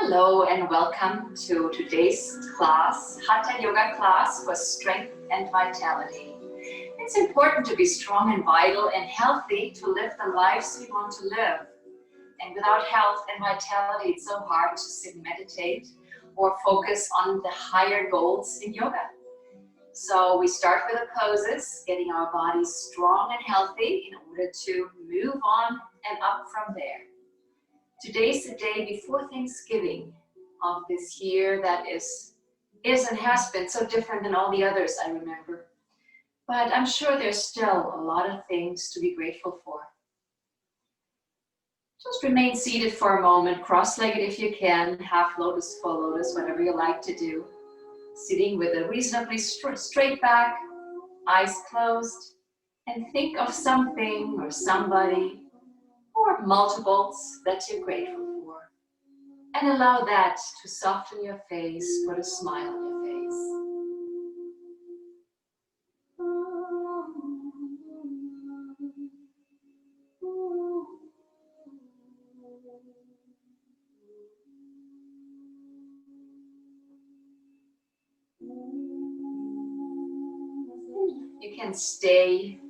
Hello and welcome to today's class, Hatha Yoga class for strength and vitality. It's important to be strong and vital and healthy to live the lives we want to live. And without health and vitality, it's so hard to sit and meditate or focus on the higher goals in yoga. So we start with the poses, getting our bodies strong and healthy in order to move on and up from there. Today's the day before Thanksgiving of this year that is and has been so different than all the others I remember. But I'm sure there's still a lot of things to be grateful for. Just remain seated for a moment, cross-legged if you can, half lotus, full lotus, whatever you like to do. Sitting with a reasonably straight back, eyes closed, and think of something or somebody or multiples that you're grateful for. And allow that to soften your face, put a smile on your face. You can stay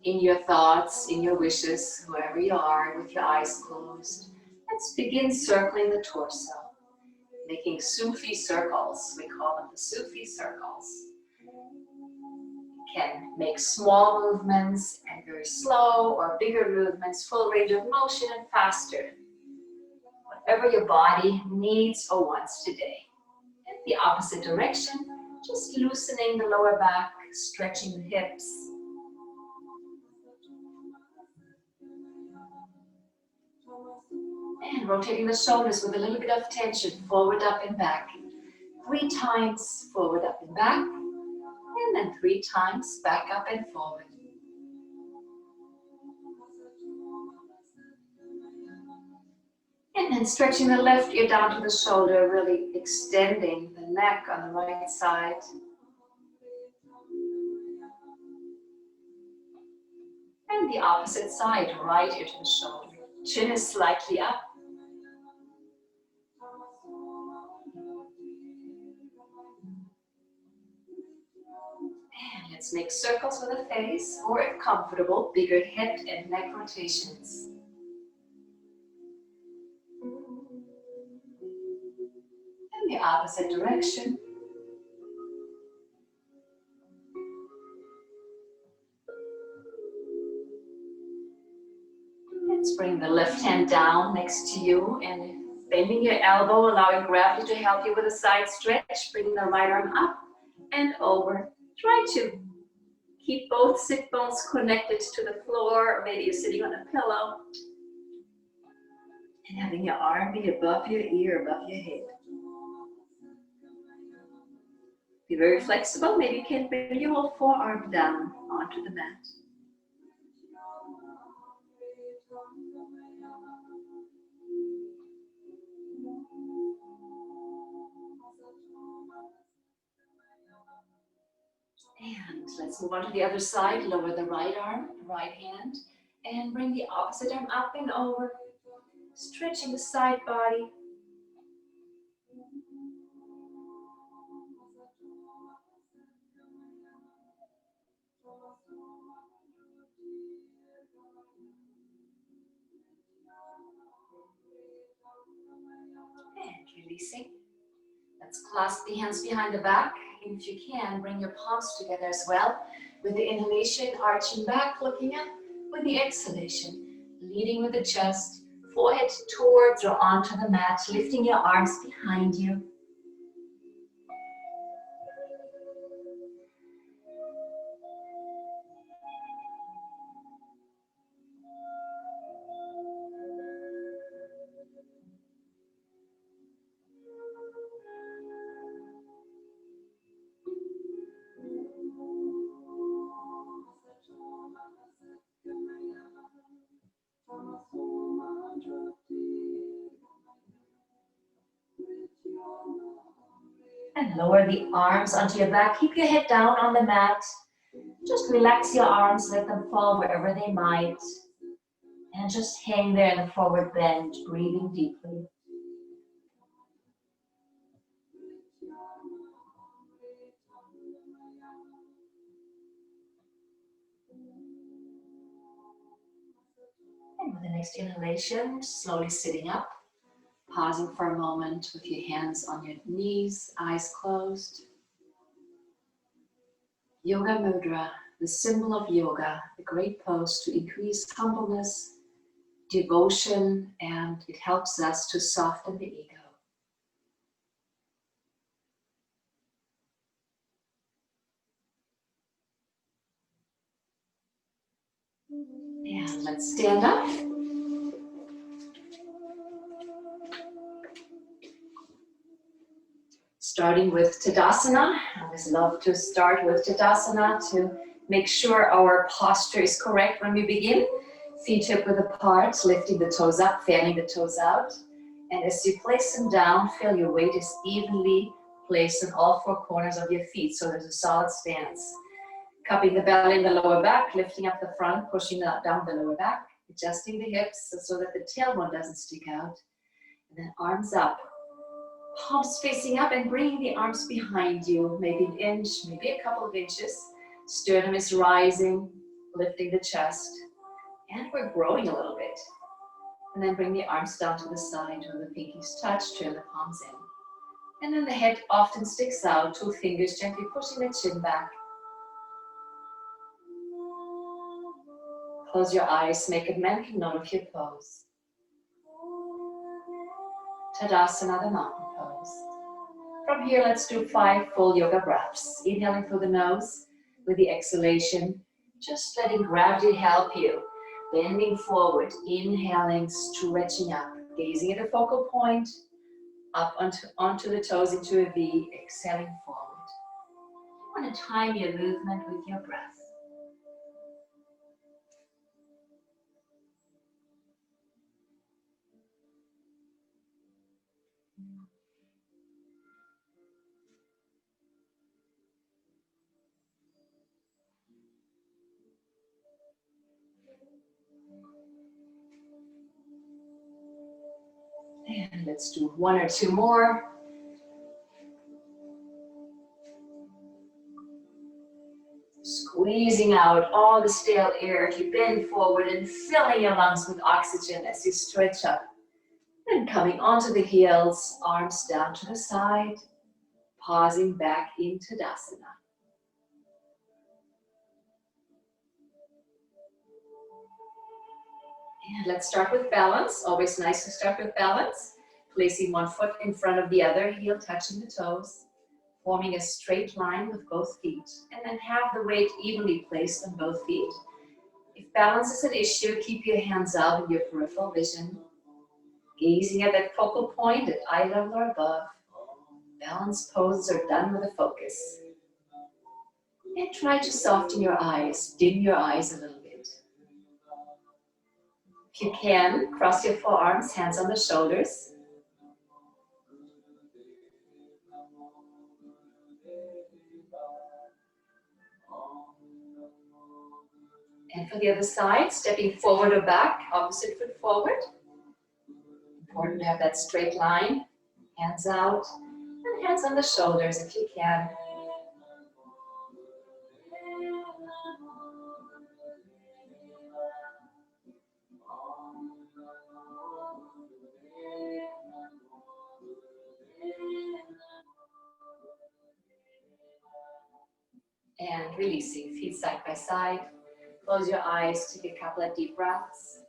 in your thoughts, in your wishes, wherever you are, with your eyes closed. Let's begin circling the torso, making Sufi circles. We call them the Sufi circles. You can make small movements and very slow, or bigger movements, full range of motion and faster. Whatever your body needs or wants today. In the opposite direction, just loosening the lower back, stretching the hips. And rotating the shoulders with a little bit of tension, forward, up, and back. 3 times forward, up, and back. And then 3 times back, up, and forward. And then stretching the left ear down to the shoulder, really extending the neck on the right side. And the opposite side, right ear to the shoulder. Chin is slightly up. And let's make circles with the face, or if comfortable, bigger head and neck rotations. In the opposite direction. Let's bring the left hand down next to you and bending your elbow, allowing gravity to help you with a side stretch, bringing the right arm up and over. Try to keep both sit bones connected to the floor, or maybe you're sitting on a pillow. And having your arm be above your ear, above your head. Be very flexible. Maybe you can bring your whole forearm down onto the mat. And let's move on to the other side. Lower the right arm, right hand, and bring the opposite arm up and over, stretching the side body. And releasing. Let's clasp the hands behind the back. And if you can, bring your palms together as well. With the inhalation, arching back, looking up. With the exhalation, leading with the chest, forehead towards or onto the mat, lifting your arms behind you. And lower the arms onto your back. Keep your head down on the mat. Just relax your arms, let them fall wherever they might. And just hang there in the forward bend, breathing deeply. Next inhalation, slowly sitting up, pausing for a moment with your hands on your knees, eyes closed. Yoga Mudra, the symbol of yoga, a great pose to increase humbleness, devotion, and it helps us to soften the ego. And let's stand up. Starting with Tadasana. I always love to start with Tadasana to make sure our posture is correct when we begin. Feet hip width apart, lifting the toes up, fanning the toes out. And as you place them down, feel your weight is evenly placed on all four corners of your feet, so there's a solid stance. Cupping the belly and the lower back, lifting up the front, pushing down the lower back, adjusting the hips so that the tailbone doesn't stick out. And then arms up, palms facing up and bringing the arms behind you, maybe an inch, maybe a couple of inches. Sternum is rising, lifting the chest. And we're growing a little bit. And then bring the arms down to the side where the pinkies touch, turn the palms in. And then the head often sticks out, 2 fingers gently pushing the chin back. Close your eyes, make a mental note of your pose. Tadasana, the mountain pose. From here, let's do 5 full yoga breaths. Inhaling through the nose with the exhalation, just letting gravity help you. Bending forward, inhaling, stretching up, gazing at a focal point, up onto the toes into a V, exhaling forward. You want to time your movement with your breath. And let's do 1 or 2 more. Squeezing out all the stale air as you bend forward and filling your lungs with oxygen as you stretch up. And coming onto the heels, arms down to the side, pausing back into Tadasana. And let's start with balance. Always nice to start with balance. Placing 1 foot in front of the other, heel touching the toes, forming a straight line with both feet, and then have the weight evenly placed on both feet. If balance is an issue, keep your hands out in your peripheral vision, gazing at that focal point at eye level or above. Balance poses are done with a focus. And try to soften your eyes, dim your eyes a little bit. If you can, cross your forearms, hands on the shoulders. And for the other side, stepping forward or back, opposite foot forward. Important to have that straight line, hands out, and hands on the shoulders if you can. And releasing, feet side by side. Close your eyes, take a couple of deep breaths.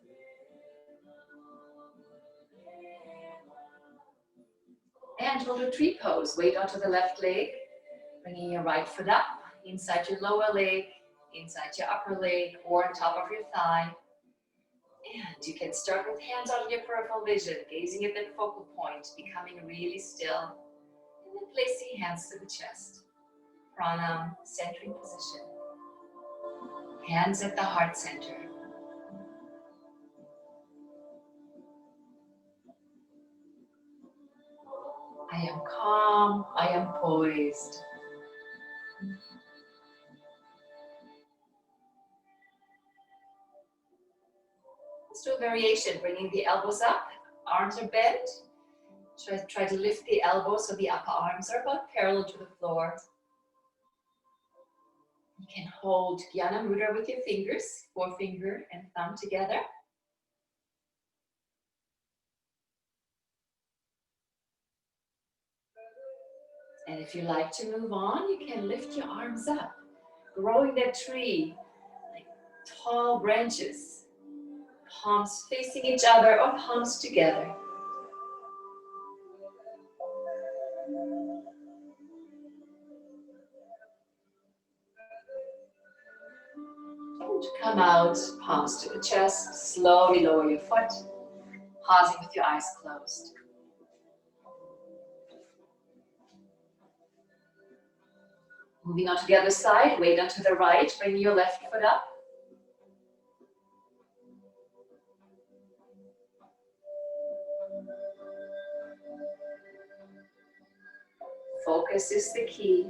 And we'll do tree pose. Weight onto the left leg, bringing your right foot up, inside your lower leg, inside your upper leg, or on top of your thigh. And you can start with hands on your peripheral vision, gazing at that focal point, becoming really still, and then placing hands to the chest. Pranam, centering position. Hands at the heart center. I am calm, I am poised. Let's do a variation, bringing the elbows up, arms are bent. Try to lift the elbows so the upper arms are about parallel to the floor. You can hold Jnana Mudra with your fingers, forefinger and thumb together. And if you like to move on, you can lift your arms up, growing that tree like tall branches, palms facing each other or palms together. And come out, palms to the chest, slowly lower your foot, pausing with your eyes closed. Moving on to the other side, weight onto the right, bring your left foot up. Focus is the key.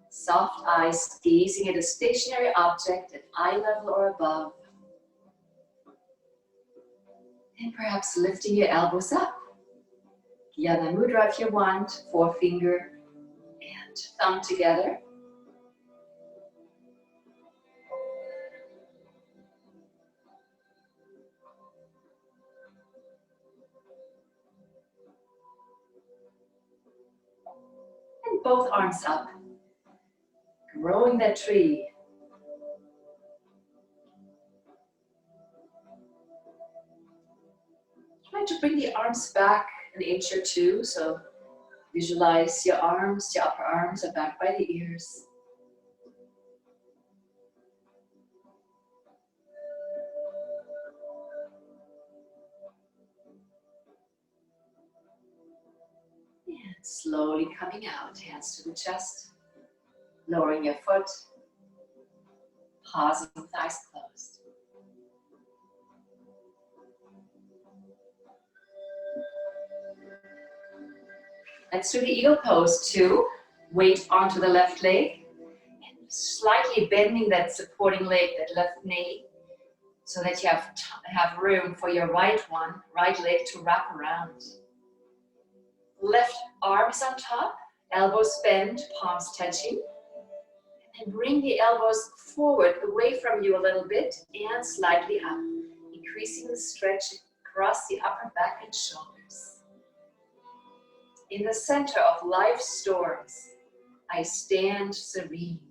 Soft eyes gazing at a stationary object at eye level or above. And perhaps lifting your elbows up. Yana Mudra if you want, forefinger and thumb together. And both arms up. Growing that tree. Try to bring the arms back an inch or two, so visualize your arms, your upper arms are back by the ears. And slowly coming out, hands to the chest, lowering your foot, pausing with eyes closed. Let's do the eagle pose too. Weight onto the left leg and slightly bending that supporting leg, that left knee, so that you have room for your right leg to wrap around. Left arm is on top, elbows bent, palms touching. And bring the elbows forward, away from you a little bit and slightly up, increasing the stretch across the upper back and shoulders. In the center of life's storms, I stand serene.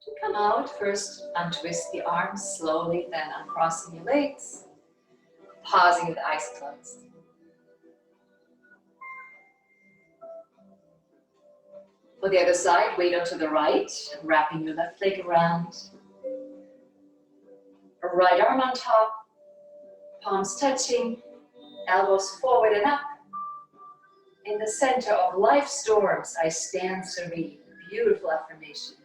To come out, first untwist the arms slowly, then uncrossing your legs, pausing with eyes closed. For the other side, weight onto the right, wrapping your left leg around. Right arm on top, palms touching, elbows forward and up. In the center of life's storms, I stand serene. Beautiful affirmation.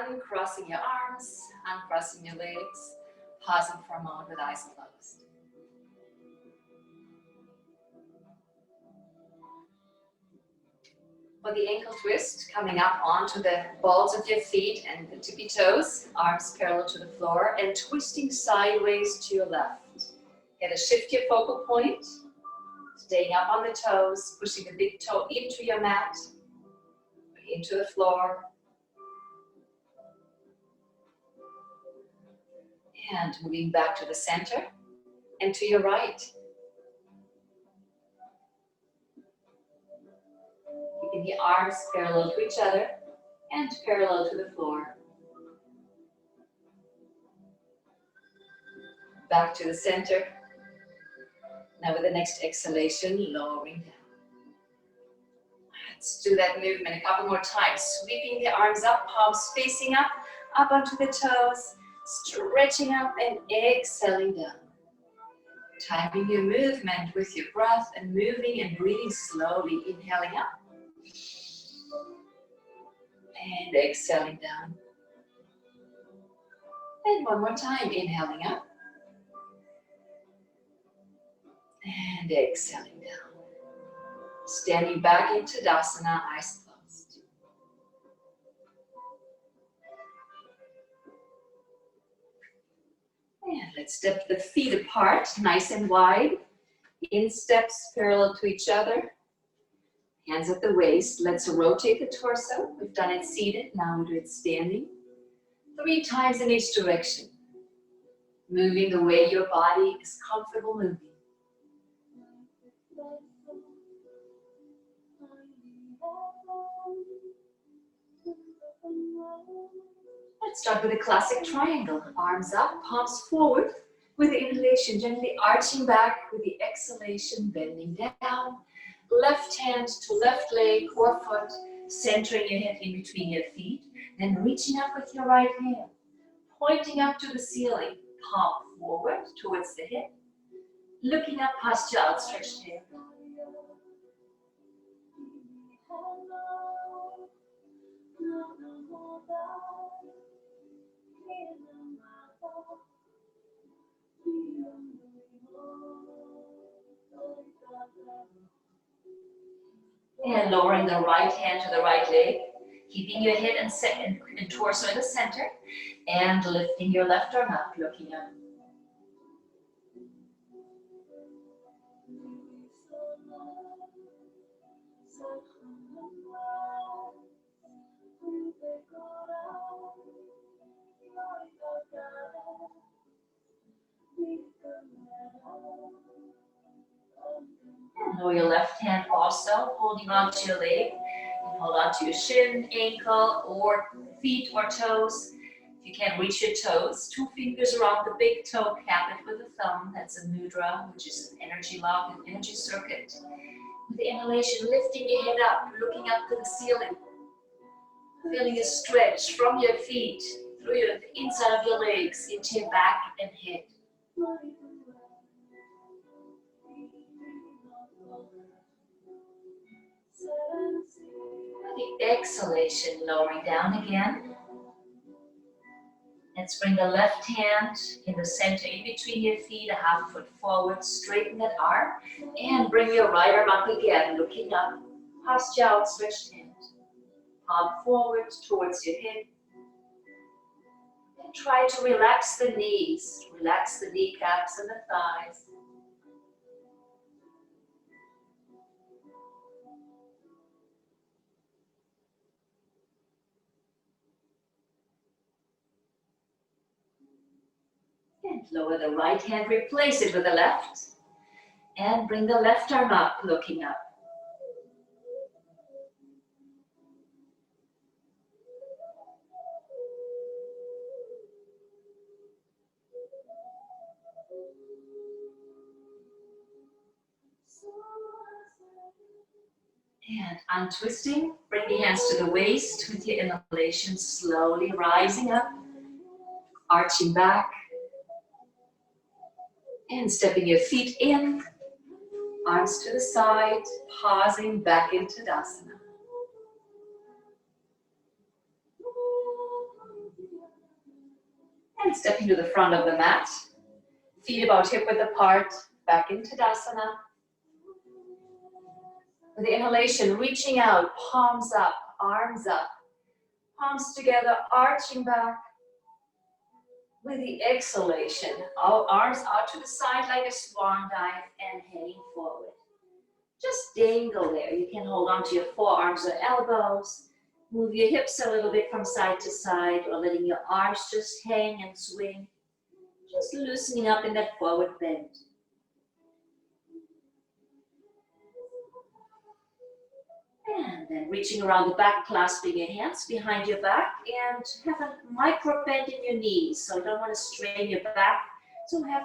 Uncrossing your arms, uncrossing your legs, pausing for a moment with eyes closed. For the ankle twist, coming up onto the balls of your feet and the tippy toes, arms parallel to the floor, and twisting sideways to your left. Get a shift your focal point, staying up on the toes, pushing the big toe into your mat, into the floor, and moving back to the center and to your right. Keeping the arms parallel to each other and parallel to the floor. Back to the center. Now with the next exhalation, lowering down. Let's do that movement a couple more times. Sweeping the arms up, palms facing up onto the toes, stretching up and exhaling down. Timing your movement with your breath and moving and breathing slowly. Inhaling up. And exhaling down. And one more time. Inhaling up. And exhaling down. Standing back into Tadasana, eyes closed. And let's step the feet apart, nice and wide. Insteps parallel to each other. Hands at the waist. Let's rotate the torso. We've done it seated, now we do it standing. 3 times in each direction. Moving the way your body is comfortable moving. Let's start with a classic triangle. Arms up, palms forward. With the inhalation, gently arching back. With the exhalation, bending down. Left hand to left leg or foot, centering your head in between your feet. Then reaching up with your right hand, pointing up to the ceiling. Palm forward towards the hip. Looking up past your outstretched hand. And lowering the right hand to the right leg, keeping your head and torso in the center, and lifting your left arm up, looking up. And lower your left hand also, holding on to your leg. And hold on to your shin, ankle, or feet or toes. If you can't reach your toes, 2 fingers around the big toe, cap it with a thumb. That's a mudra, which is an energy lock, an energy circuit. With the inhalation, lifting your head up, looking up to the ceiling. Feeling a stretch from your feet, through the inside of your legs, into your back and head. With the exhalation, lowering down again. Let's bring the left hand in the center, in between your feet, a half foot forward, straighten that arm, and bring your right arm up again, looking up, past your outstretched hand. Palm forward towards your hip. And try to relax the knees, relax the kneecaps and the thighs. And lower the right hand, replace it with the left. And bring the left arm up, looking up. And untwisting, bring the hands to the waist with your inhalation, slowly rising up, arching back, and stepping your feet in, arms to the side, pausing back into Tadasana. And stepping to the front of the mat, feet about hip width apart, back into Tadasana. With the inhalation, reaching out, palms up, palms together, arching back. With the exhalation, our arms out to the side like a swan dive and heading forward. Just dangle there. You can hold on to your forearms or elbows. Move your hips a little bit from side to side, or letting your arms just hang and swing. Just loosening up in that forward bend. And then reaching around the back, clasping your hands behind your back, and have a micro bend in your knees. So you don't want to strain your back. So have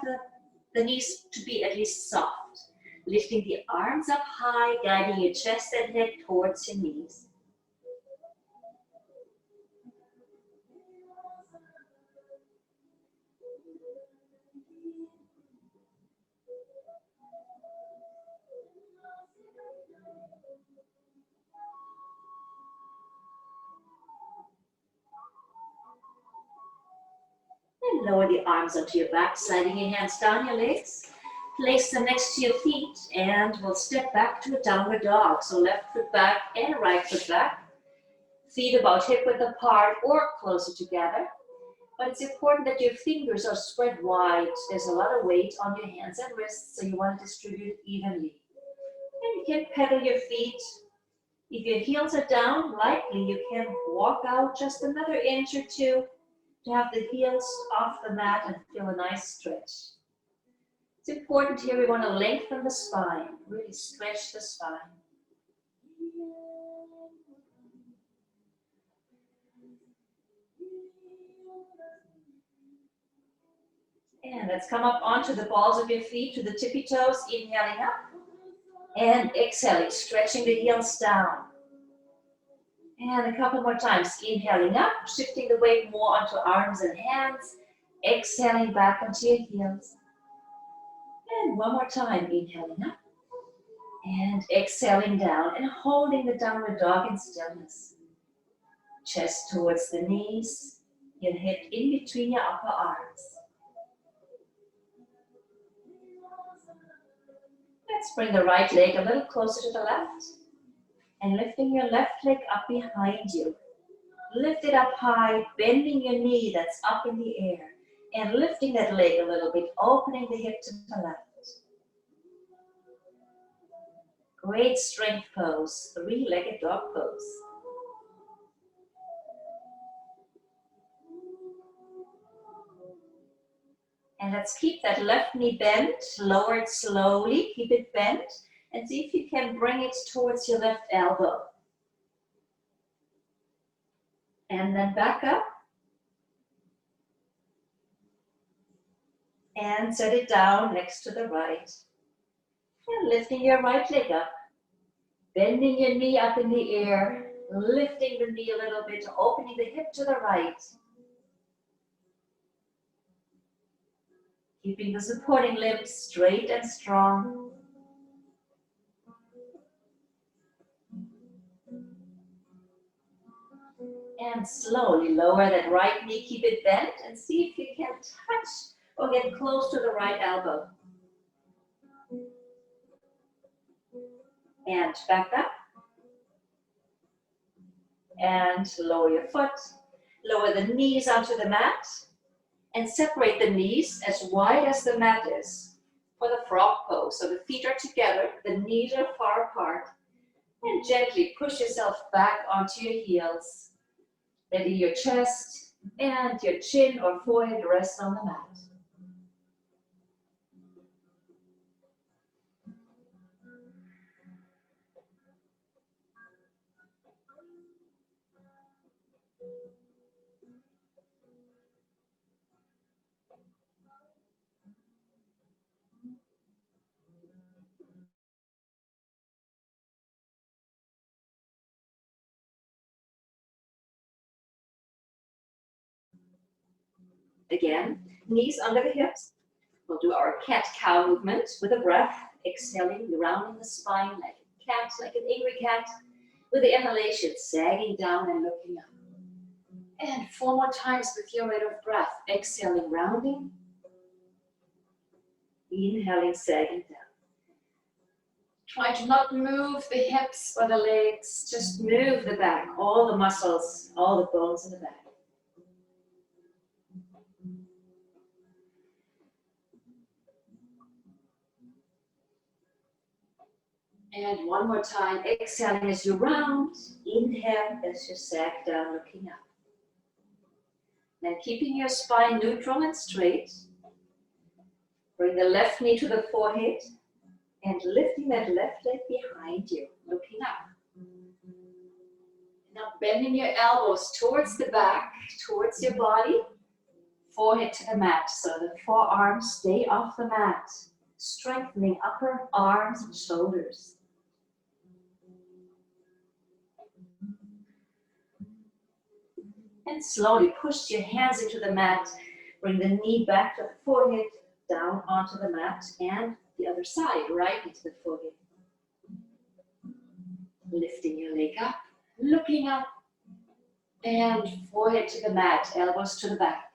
the knees to be at least soft. Lifting the arms up high, guiding your chest and head towards your knees. And lower the arms onto your back, sliding your hands down your legs. Place them next to your feet and we'll step back to a downward dog. So left foot back and right foot back. Feet about hip width apart or closer together. But it's important that your fingers are spread wide. There's a lot of weight on your hands and wrists, so you want to distribute evenly. And you can pedal your feet. If your heels are down lightly, you can walk out just another inch or two to have the heels off the mat and feel a nice stretch. It's important here, we want to lengthen the spine, really stretch the spine. And let's come up onto the balls of your feet to the tippy toes, inhaling up. And exhaling, stretching the heels down. And a couple more times, inhaling up, shifting the weight more onto arms and hands. Exhaling back onto your heels. And one more time, inhaling up. And exhaling down and holding the downward dog in stillness. Chest towards the knees, your head in between your upper arms. Let's bring the right leg a little closer to the left and lifting your left leg up behind you. Lift it up high, bending your knee that's up in the air and lifting that leg a little bit, opening the hip to the left. Great strength pose, three-legged dog pose. And let's keep that left knee bent, lower it slowly, keep it bent, and see if you can bring it towards your left elbow. And then back up. And set it down next to the right. And lifting your right leg up. Bending your knee up in the air, lifting the knee a little bit, opening the hip to the right. Keeping the supporting limbs straight and strong. And slowly lower that right knee, keep it bent, and see if you can touch or get close to the right elbow. And back up. And lower your foot. Lower the knees onto the mat. And separate the knees as wide as the mat is for the frog pose. So the feet are together, the knees are far apart. And gently push yourself back onto your heels. Letting your chest and your chin or forehead rest on the mat. Again, knees under the hips. We'll do our cat-cow movement with a breath, exhaling, rounding the spine like a cat, like an angry cat, with the exhalation sagging down and looking up. And 4 more times with your rate of breath, exhaling, rounding, inhaling, sagging down. Try to not move the hips or the legs, just move the back, all the muscles, all the bones in the back. And one more time, exhaling as you round, inhale as you sag down, looking up. Then keeping your spine neutral and straight, bring the left knee to the forehead and lifting that left leg behind you, looking up. Now bending your elbows towards the back, towards your body, forehead to the mat, so the forearms stay off the mat, strengthening upper arms and shoulders. And slowly push your hands into the mat. Bring the knee back to the forehead, down onto the mat, and the other side, right into the forehead. Lifting your leg up, looking up, and forehead to the mat, elbows to the back.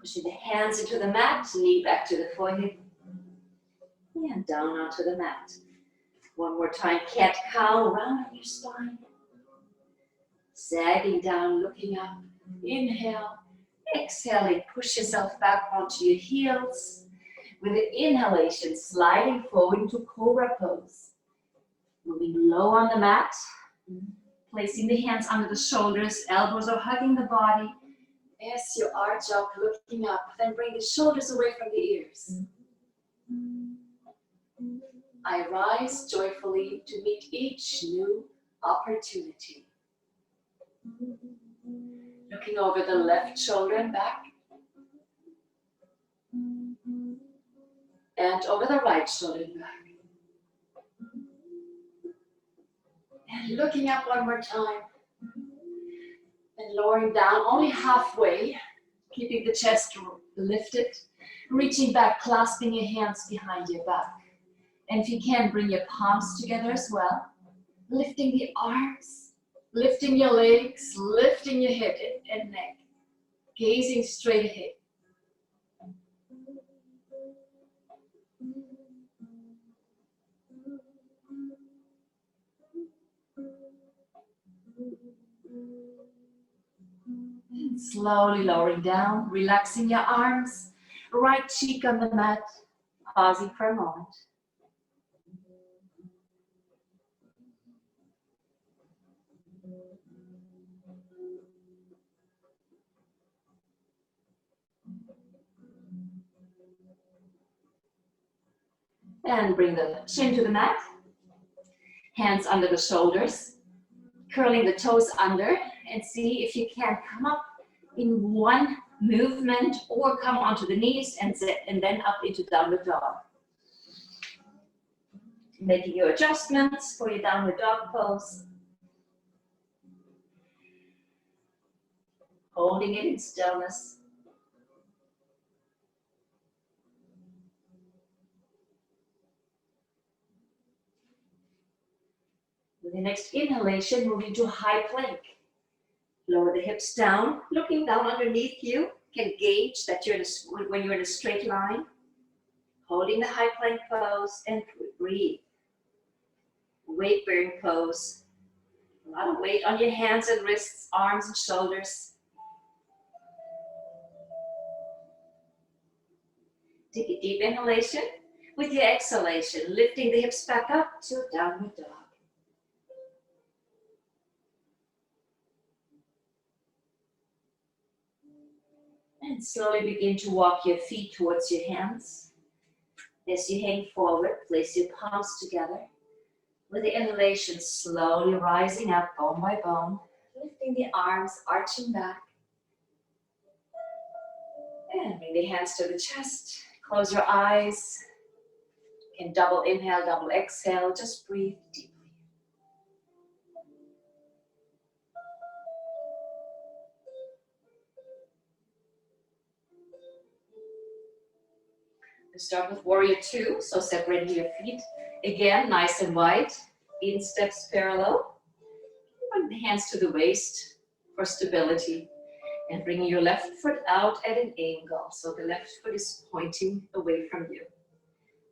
Pushing the hands into the mat, knee back to the forehead, and down onto the mat. One more time, cat-cow, round on your spine. Sagging down, looking up. Inhale. Exhaling, push yourself back onto your heels. With an inhalation, sliding forward into cobra pose. Moving low on the mat. Placing the hands under the shoulders, elbows are hugging the body. As you arch up, looking up, then bring the shoulders away from the ears. I rise joyfully to meet each new opportunity. Looking over the left shoulder and back. And over the right shoulder and back. And looking up one more time. And lowering down only halfway. Keeping the chest lifted. Reaching back, clasping your hands behind your back. And if you can, bring your palms together as well. Lifting the arms. Lifting your legs. Lifting your head and neck. Gazing straight ahead. And slowly lowering down, relaxing your arms, right cheek on the mat, pausing for a moment. And bring the chin to the mat, hands under the shoulders, curling the toes under, and see if you can come up in one movement or come onto the knees and then up into downward dog. Making your adjustments for your downward dog pose. Holding it in stillness. With the next inhalation, moving to high plank. Lower the hips down, looking down underneath you. You can gauge that when you're in a straight line. Holding the high plank pose and breathe. Weight bearing pose. A lot of weight on your hands and wrists, arms and shoulders. Take a deep inhalation. With your exhalation, lifting the hips back up to downward dog. And slowly begin to walk your feet towards your hands. As you hang forward, place your palms together. With the inhalation, slowly rising up bone by bone. Lifting the arms, arching back. And bring the hands to the chest. Close your eyes. You can double inhale, double exhale. Just breathe deeply. Start with warrior two, so separating your feet. Again, nice and wide, insteps parallel. Bring the hands to the waist for stability. And bringing your left foot out at an angle, so the left foot is pointing away from you.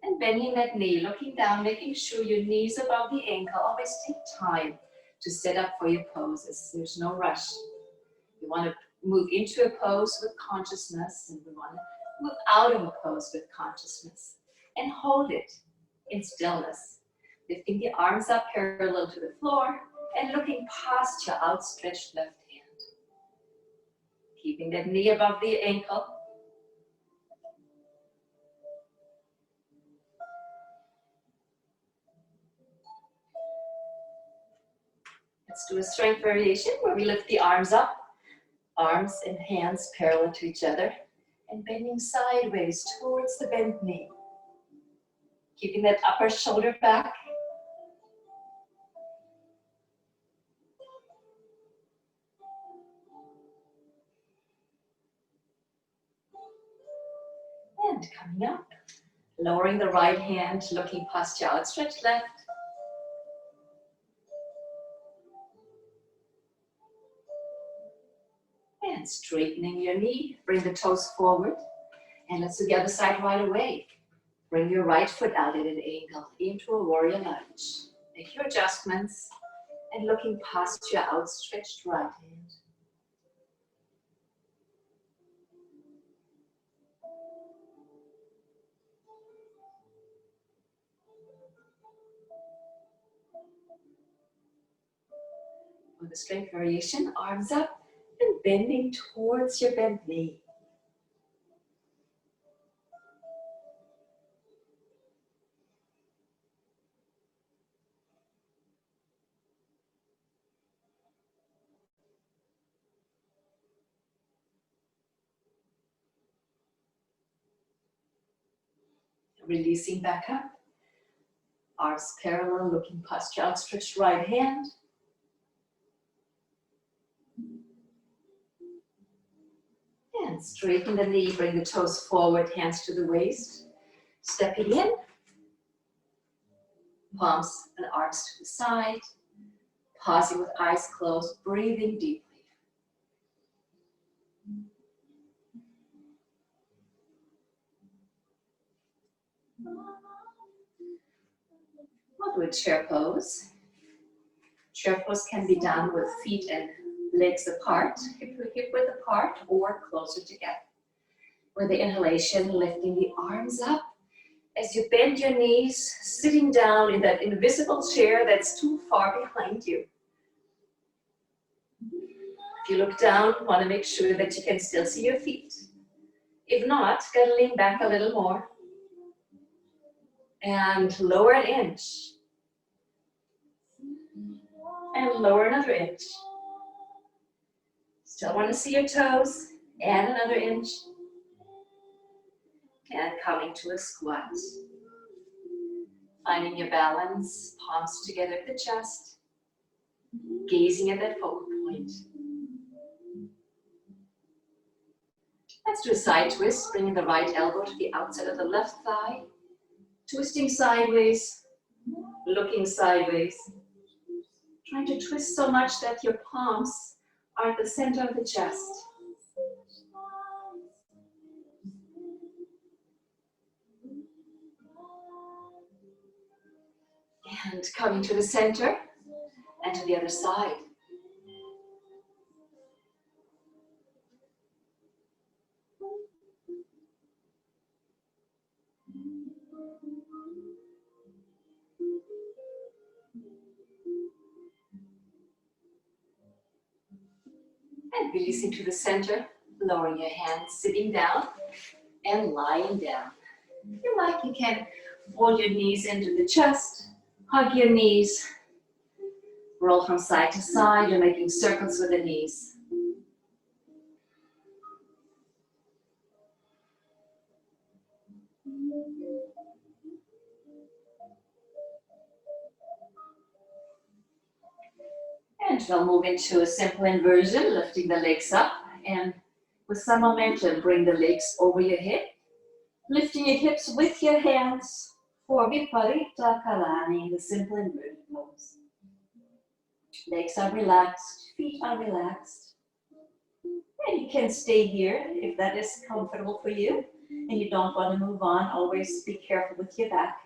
And bending that knee, looking down, making sure your knee's above the ankle. Always take time to set up for your poses. There's no rush. You want to move into a pose with consciousness, and we want to move out of a pose with consciousness and hold it in stillness. Lifting the arms up parallel to the floor and looking past your outstretched left hand. Keeping that knee above the ankle. Let's do a strength variation where we lift the arms up, arms and hands parallel to each other. And bending sideways towards the bent knee. Keeping that upper shoulder back. And coming up. Lowering the right hand, looking past your outstretched left. And And straightening your knee, bring the toes forward. And let's do the other side right away. Bring your right foot out at an angle into a warrior lunge. Make your adjustments and looking past your outstretched right hand. For the strength variation, arms up and bending towards your bent knee. Releasing back up. Arms parallel, looking past your outstretched right hand. And straighten the knee, bring the toes forward, hands to the waist. Stepping in. Palms and arms to the side. Pausing with eyes closed, breathing deeply. We'll do a chair pose. Chair pose can be done with feet and legs apart, hip width apart, or closer together. With the inhalation, lifting the arms up as you bend your knees, sitting down in that invisible chair that's too far behind you. If you look down, you want to make sure that you can still see your feet. If not, gotta lean back a little more. And lower an inch. And lower another inch. Still want to see your toes. And another inch. And coming to a squat. Finding your balance, palms together at the chest. Gazing at that focal point. Let's do a side twist, bringing the right elbow to the outside of the left thigh. Twisting sideways, looking sideways. Trying to twist so much that your palms are at the center of the chest. And coming to the center and to the other side. And releasing to the center, lowering your hands, sitting down and lying down. If you like, you can fold your knees into the chest, hug your knees, roll from side to side. You're making circles with the knees. And we'll move into a simple inversion, lifting the legs up, and with some momentum, bring the legs over your hip, lifting your hips with your hands for Viparita Karani, the simple inverted pose. Legs are relaxed, feet are relaxed. And you can stay here if that is comfortable for you and you don't want to move on. Always be careful with your back.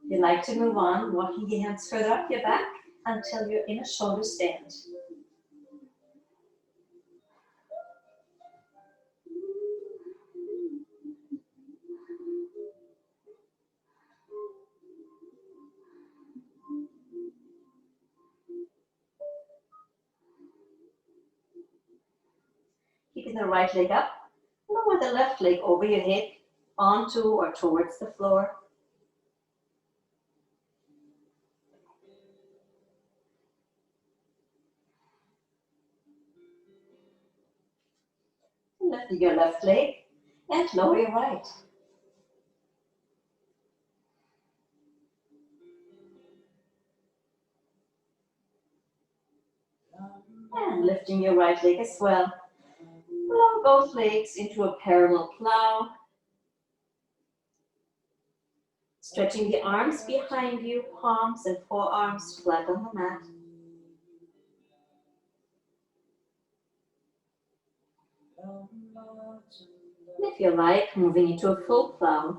If you like to move on, walking your hands further up your back until you're in a shoulder stand. Keeping the right leg up, lower the left leg over your head, onto or towards the floor. Lift your left leg and lower your right. And lifting your right leg as well. Lower both legs into a parallel plow. Stretching the arms behind you, palms and forearms flat on the mat. And if you like, moving into a full plow,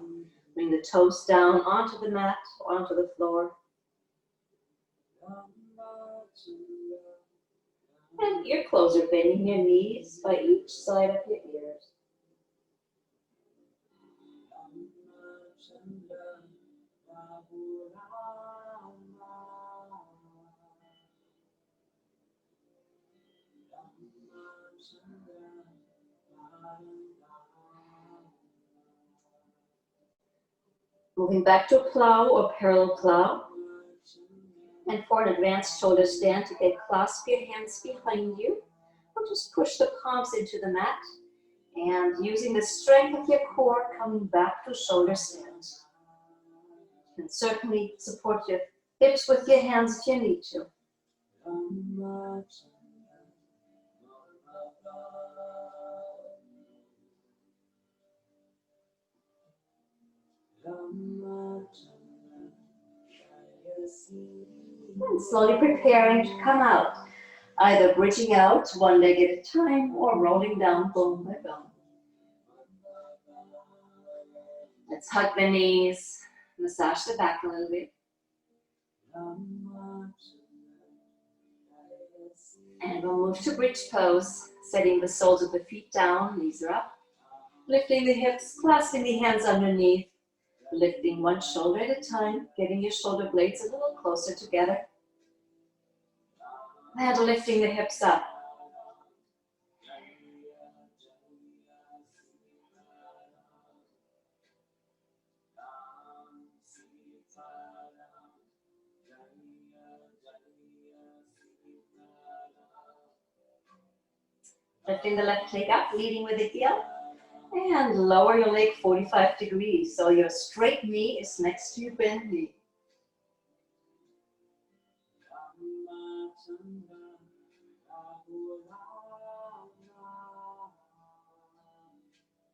bring the toes down onto the mat or onto the floor. And ear closer, bending your knees by each side of your ears. Moving back to a plow or parallel plow. And for an advanced shoulder stand, you can clasp your hands behind you or just push the palms into the mat. And using the strength of your core, coming back to shoulder stand. You can certainly support your hips with your hands if you need to. And slowly preparing to come out, either bridging out one leg at a time or rolling down bone by bone. Let's hug the knees, massage the back a little bit. And we'll move to bridge pose, setting the soles of the feet down, knees are up. Lifting the hips, clasping the hands underneath. Lifting one shoulder at a time, getting your shoulder blades a little closer together. And lifting the hips up. Lifting the left leg up, leading with the heel. And lower your leg 45 degrees, so your straight knee is next to your bent knee.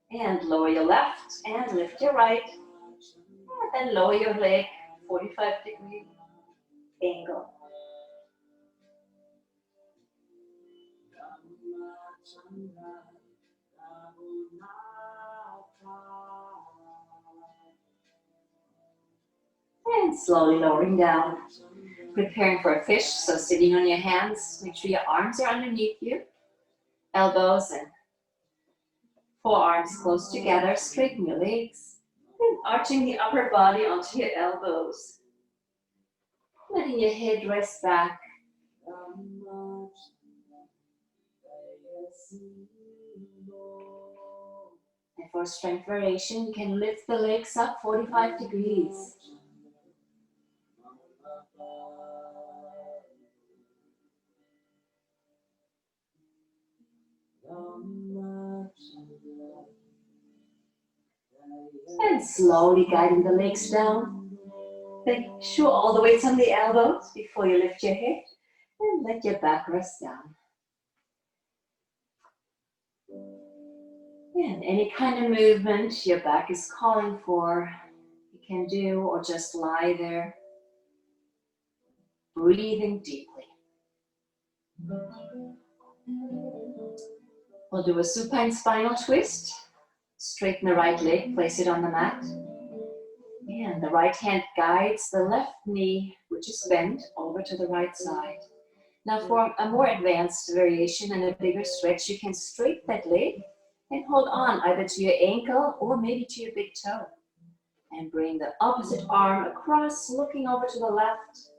And lower your left and lift your right. And then lower your leg 45 degree angle. And slowly lowering down. Preparing for a fish, so sitting on your hands. Make sure your arms are underneath you. Elbows and forearms close together. Straighten your legs. And arching the upper body onto your elbows. Letting your head rest back. And for strength variation, you can lift the legs up 45 degrees. And slowly guiding the legs down. Make sure all the weight's on the elbows before you lift your head. And let your back rest down. And any kind of movement your back is calling for, you can do, or just lie there, breathing deeply. We'll do a supine spinal twist. Straighten the right leg, place it on the mat. And the right hand guides the left knee, which is bent, over to the right side. Now for a more advanced variation and a bigger stretch, you can straighten that leg and hold on either to your ankle or maybe to your big toe. And bring the opposite arm across, looking over to the left.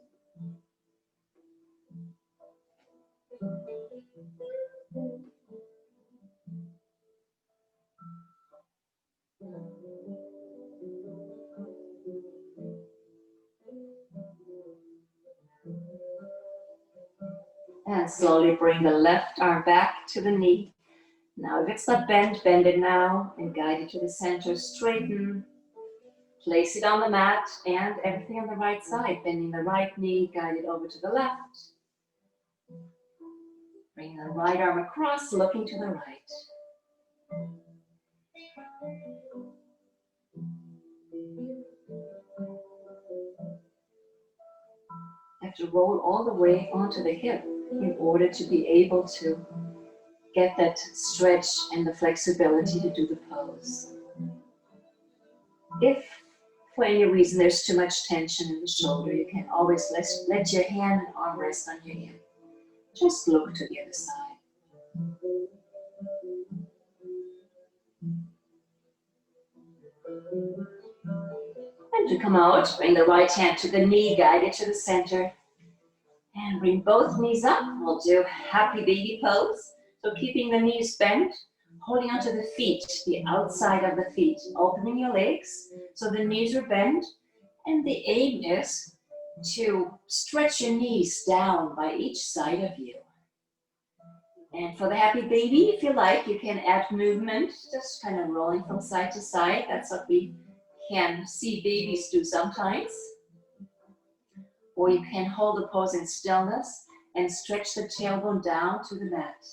And slowly bring the left arm back to the knee. Now if it's not bent, bend it now and guide it to the center. Straighten. Place it on the mat and everything on the right side. Bending the right knee, guide it over to the left. Bring the right arm across, looking to the right. You have to roll all the way onto the hip in order to be able to get that stretch and the flexibility to do the pose. If for any reason there's too much tension in the shoulder, you can always let your hand and arm rest on your ear. Just look to the other side. And to come out, bring the right hand to the knee, guide it to the center. And bring both knees up. We'll do happy baby pose. So keeping the knees bent, holding onto the feet, the outside of the feet, opening your legs so the knees are bent. And the aim is to stretch your knees down by each side of you. And for the happy baby, if you like, you can add movement, just kind of rolling from side to side. That's what we can see babies do sometimes. Or you can hold the pose in stillness and stretch the tailbone down to the mat.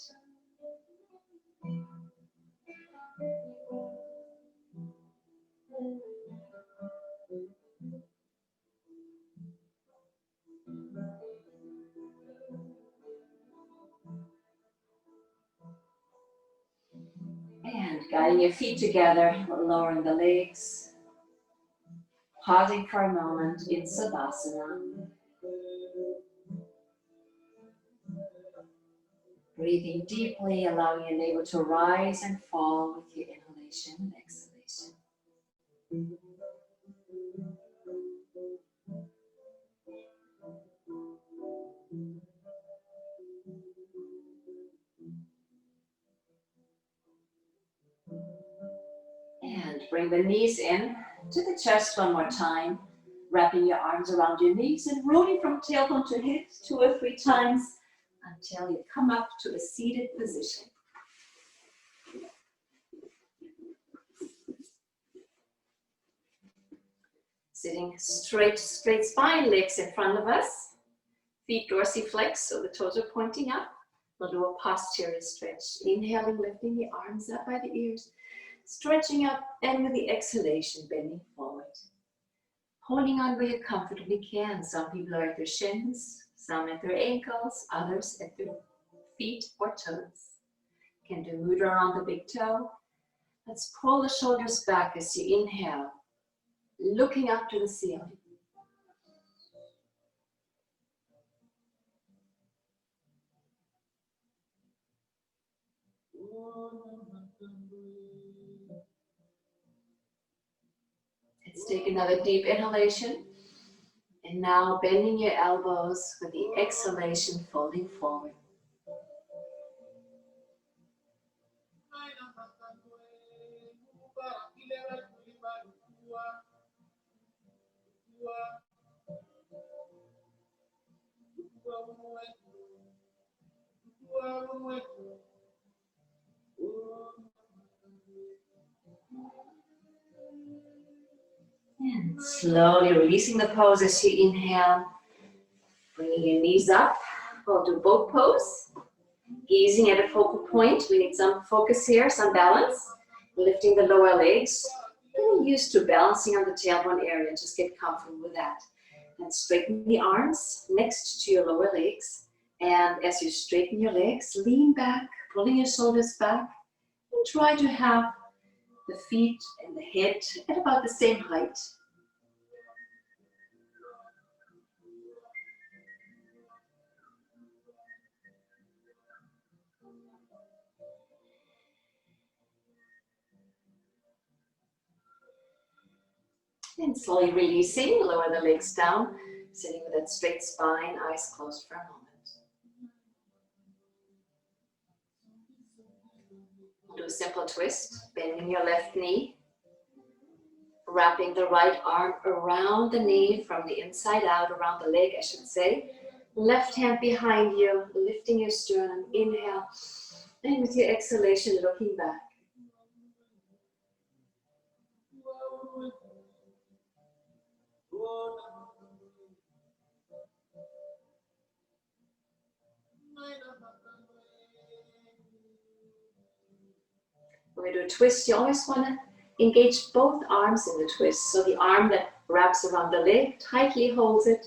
And guiding your feet together, lowering the legs. Pausing for a moment in Savasana. Breathing deeply, allowing your navel to rise and fall with your inhalation and exhalation. And bring the knees in to the chest one more time. Wrapping your arms around your knees and rolling from tailbone to hips 2 or 3 times until you come up to a seated position. Sitting straight spine, legs in front of us. Feet dorsiflex, so the toes are pointing up. We'll do a posterior stretch. Inhaling, lifting the arms up by the ears. Stretching up, and with the exhalation, bending forward. Holding on where you comfortably can. Some people are at their shins, some at their ankles, others at their feet or toes. Can do mudra around the big toe. Let's pull the shoulders back as you inhale, looking up to the ceiling. Let's take another deep inhalation. And now bending your elbows with the exhalation, folding forward. And slowly releasing the pose as you inhale. Bringing your knees up. We'll do boat pose. Gazing at a focal point. We need some focus here, some balance. Lifting the lower legs. Getting used to balancing on the tailbone area. Just get comfortable with that. And straighten the arms next to your lower legs. And as you straighten your legs, lean back, pulling your shoulders back. And try to have the feet and the head at about the same height. And slowly releasing, lower the legs down, sitting with that straight spine, eyes closed for a moment. Do a simple twist, bending your left knee, wrapping the right arm around the knee from the inside out, around the leg, I should say. Left hand behind you, lifting your sternum, inhale, and with your exhalation, looking back. When we do a twist, you always want to engage both arms in the twist. So the arm that wraps around the leg tightly holds it,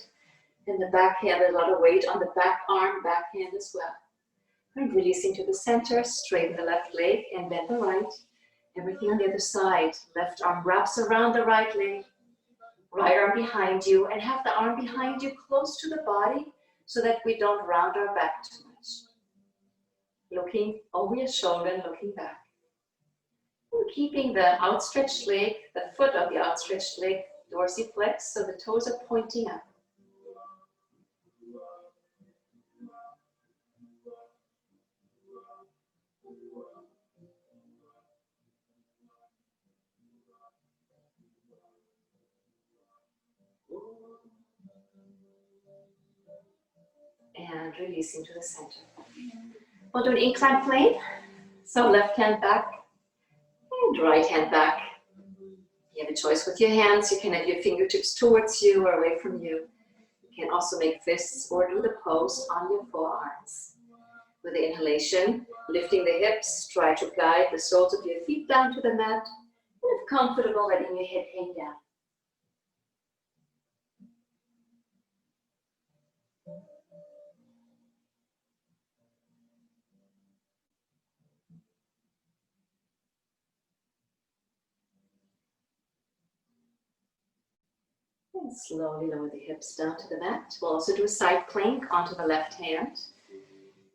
and the back hand, a lot of weight on the back arm, back hand as well. And releasing to the center, straighten the left leg and bend the right. Everything on the other side. Left arm wraps around the right leg. Right arm behind you, and have the arm behind you close to the body so that we don't round our back too much. Looking over your shoulder and looking back. And keeping the outstretched leg, the foot of the outstretched leg dorsiflexed so the toes are pointing up. And releasing to the center. We'll do an incline plane. So left hand back and right hand back. You have a choice with your hands. You can have your fingertips towards you or away from you. You can also make fists or do the pose on your forearms. With the inhalation, lifting the hips, try to guide the soles of your feet down to the mat. And if comfortable, letting your head hang down. And slowly lower the hips down to the mat. We'll also do a side plank onto the left hand.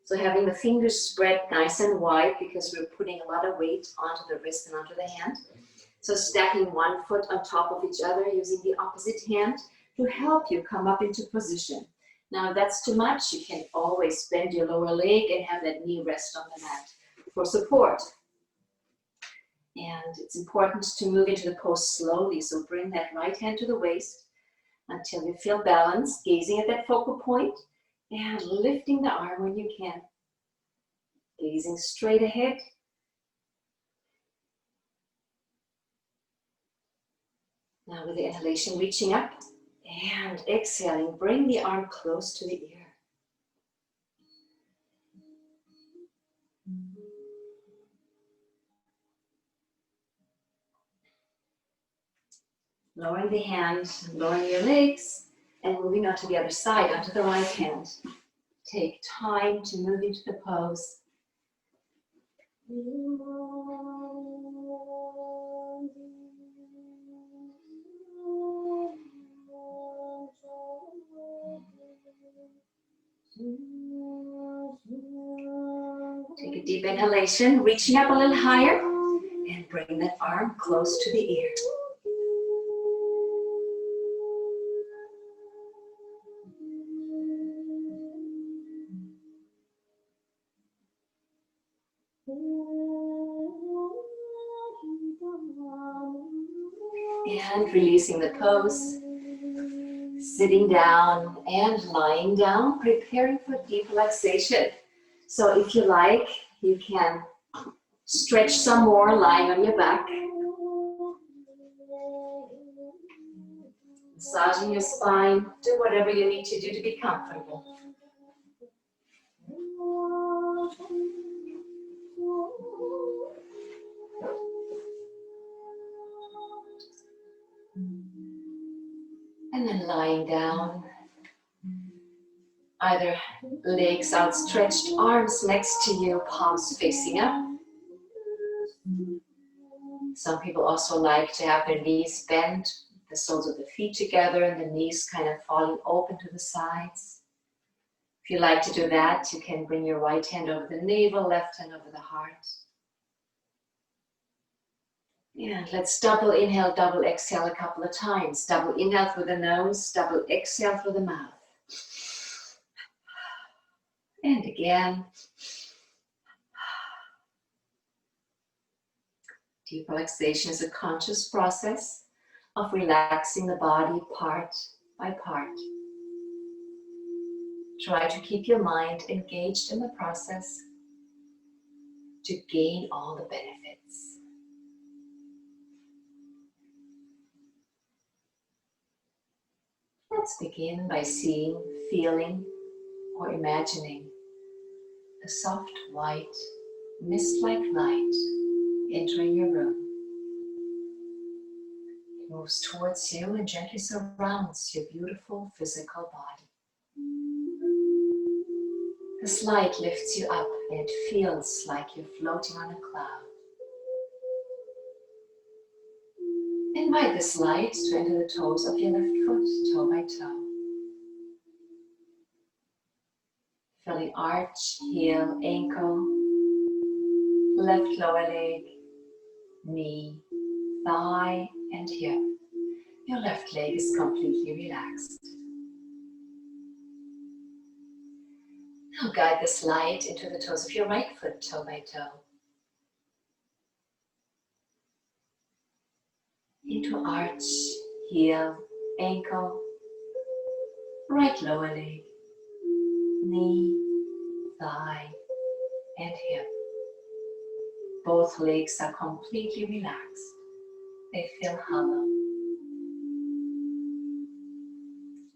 So having the fingers spread nice and wide because we're putting a lot of weight onto the wrist and onto the hand. So stacking one foot on top of each other using the opposite hand to help you come up into position. Now if that's too much, you can always bend your lower leg and have that knee rest on the mat for support. And it's important to move into the pose slowly. So bring that right hand to the waist until you feel balanced, gazing at that focal point and lifting the arm when you can. Gazing straight ahead. Now with the inhalation, reaching up and exhaling, bring the arm close to the ear. Lowering the hand, lowering your legs, and moving on to the other side, onto the right hand. Take time to move into the pose. Take a deep inhalation, reaching up a little higher, and bring that arm close to the ear. And releasing the pose, sitting down and lying down, preparing for deep relaxation. So if you like, you can stretch some more lying on your back. Massaging your spine, do whatever you need to do to be comfortable. And then lying down, either legs outstretched, arms next to you, palms facing up. Some people also like to have their knees bent, the soles of the feet together and the knees kind of falling open to the sides. If you like to do that, you can bring your right hand over the navel, left hand over the heart. And let's double inhale, double exhale a couple of times. Double inhale through the nose, double exhale through the mouth. And again. Deep relaxation is a conscious process of relaxing the body part by part. Try to keep your mind engaged in the process to gain all the benefits. Let's begin by seeing, feeling, or imagining a soft white, mist-like light entering your room. It moves towards you and gently surrounds your beautiful physical body. This light lifts you up and it feels like you're floating on a cloud. Invite this light to enter the toes of your left foot, toe by toe. Feeling arch, heel, ankle, left lower leg, knee, thigh, and hip. Your left leg is completely relaxed. Now guide this light into the toes of your right foot, toe by toe. Into arch, heel, ankle, right lower leg, knee, thigh, and hip. Both legs are completely relaxed. They feel hollow.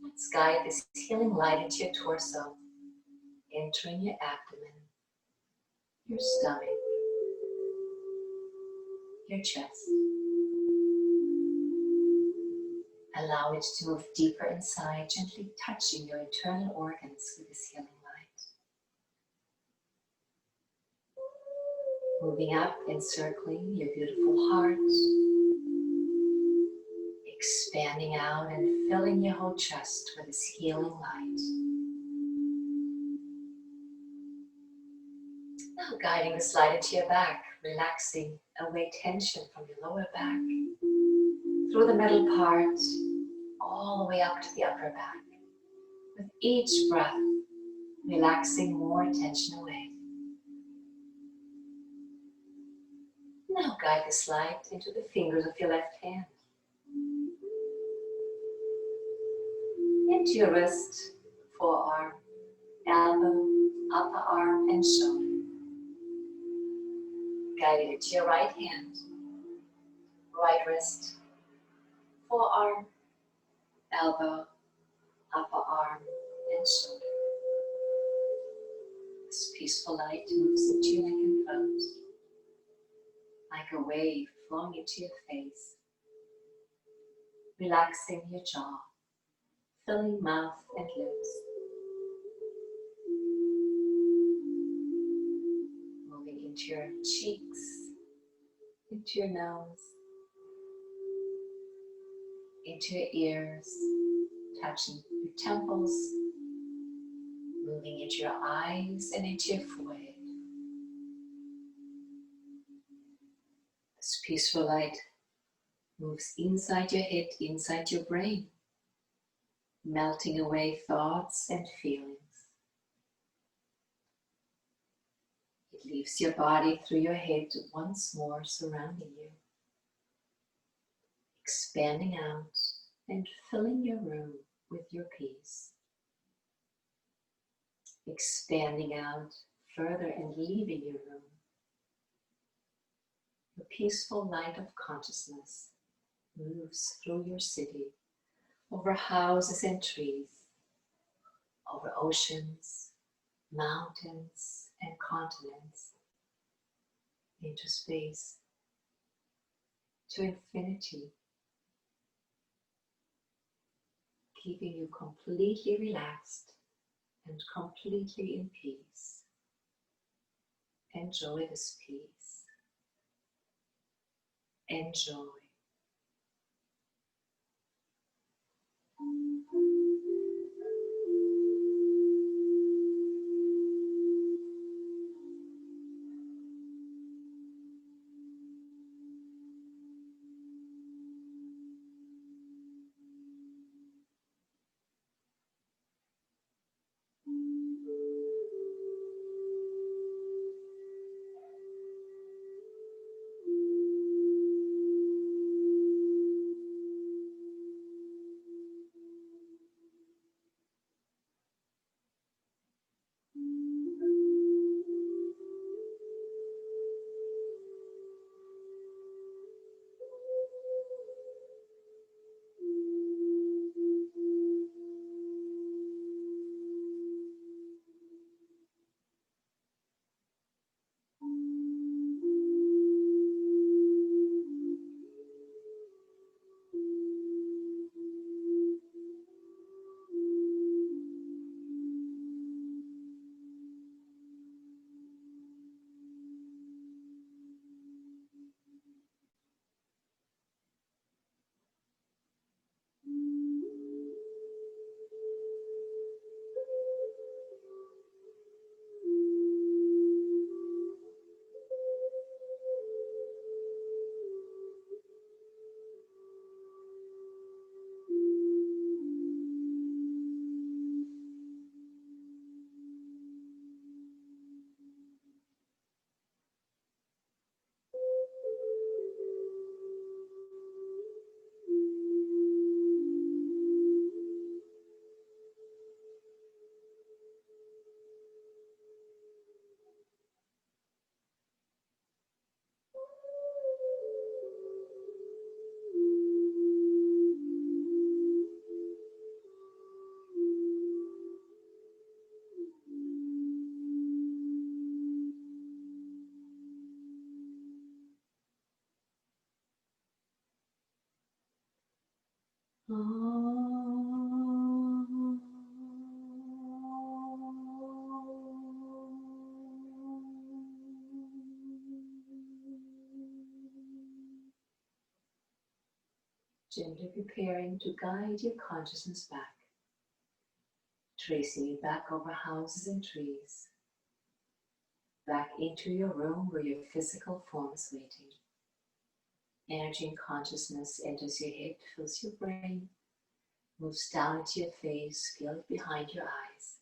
Let's guide this healing light into your torso, entering your abdomen, your stomach, your chest. Allow it to move deeper inside, gently touching your internal organs with this healing light. Moving up, encircling your beautiful heart. Expanding out and filling your whole chest with this healing light. Now guiding this light into your back, relaxing away tension from your lower back, through the middle part, all the way up to the upper back. With each breath, relaxing more tension away. Now guide this light into the fingers of your left hand. Into your wrist, forearm, elbow, upper arm, and shoulder. Guiding it to your right hand, right wrist, forearm, elbow, upper arm, and shoulder. This peaceful light moves into your neck and throat, like a wave flowing into your face, relaxing your jaw, filling mouth and lips. Moving into your cheeks, into your nose, into your ears, touching your temples, moving into your eyes and into your forehead. This peaceful light moves inside your head, inside your brain, melting away thoughts and feelings. It leaves your body through your head once more, surrounding you, expanding out and filling your room with your peace. Expanding out further and leaving your room. The peaceful light of consciousness moves through your city, over houses and trees, over oceans, mountains, and continents, into space, to infinity, keeping you completely relaxed and completely in peace. Enjoy this peace. Enjoy. Gently preparing to guide your consciousness back, tracing it back over houses and trees, back into your room where your physical form is waiting. Energy and consciousness enters your head, fills your brain, moves down into your face, feels behind your eyes,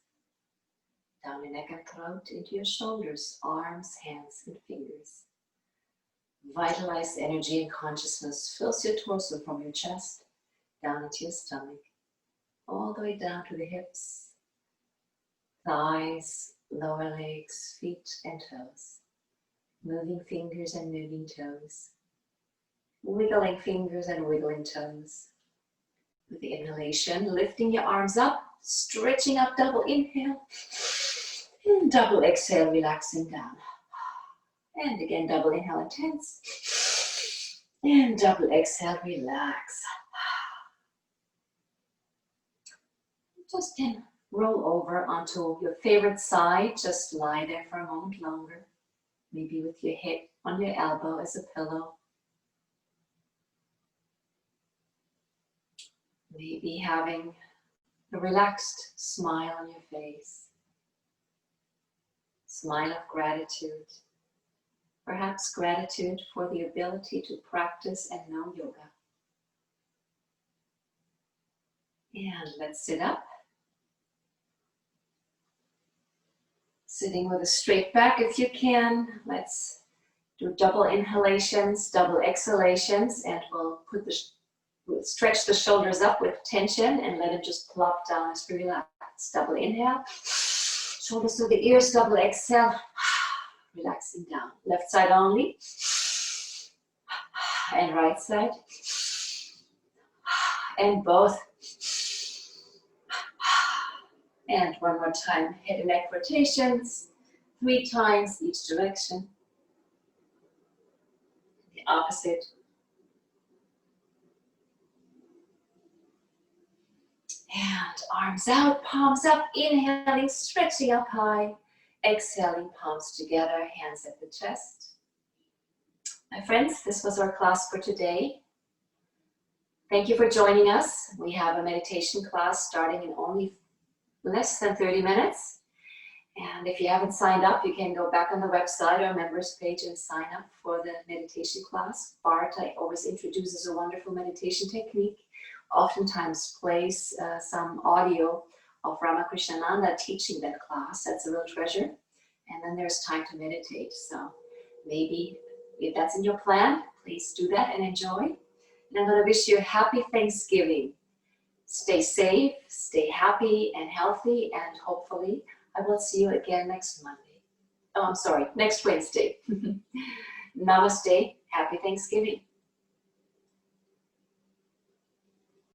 down your neck and throat, into your shoulders, arms, hands, and fingers. Vitalized energy and consciousness fills your torso from your chest, down into your stomach, all the way down to the hips, thighs, lower legs, feet, and toes. Moving fingers and moving toes. Wiggling fingers and wiggling toes. With the inhalation, lifting your arms up, stretching up, double inhale, and double exhale, relaxing down. And again, double inhale, intense, and double exhale, relax. Just then roll over onto your favorite side, just lie there for a moment longer, maybe with your head on your elbow as a pillow. Maybe having a relaxed smile on your face. Smile of gratitude. Perhaps gratitude for the ability to practice and know yoga. And let's sit up. Sitting with a straight back if you can. Let's do double inhalations, double exhalations, and we'll stretch the shoulders up with tension and let it just plop down as we relax. Double inhale, shoulders to the ears, double exhale, relaxing down. Left side only, and right side, and both. And one more time, head and neck rotations, 3 times each direction. The opposite. And arms out, palms up, inhaling, stretching up high. Exhaling, palms together, hands at the chest. My friends, this was our class for today. Thank you for joining us. We have a meditation class starting in only less than 30 minutes. And if you haven't signed up, you can go back on the website or members page and sign up for the meditation class. Bharata always introduces a wonderful meditation technique, oftentimes plays some audio of Ramakrishnananda teaching that class. That's a real treasure. And then there's time to meditate. So maybe if that's in your plan, please do that and enjoy. And I'm going to wish you a happy Thanksgiving. Stay safe, stay happy and healthy, and hopefully I will see you again next Monday. Oh, I'm sorry, next Wednesday. Namaste, happy Thanksgiving.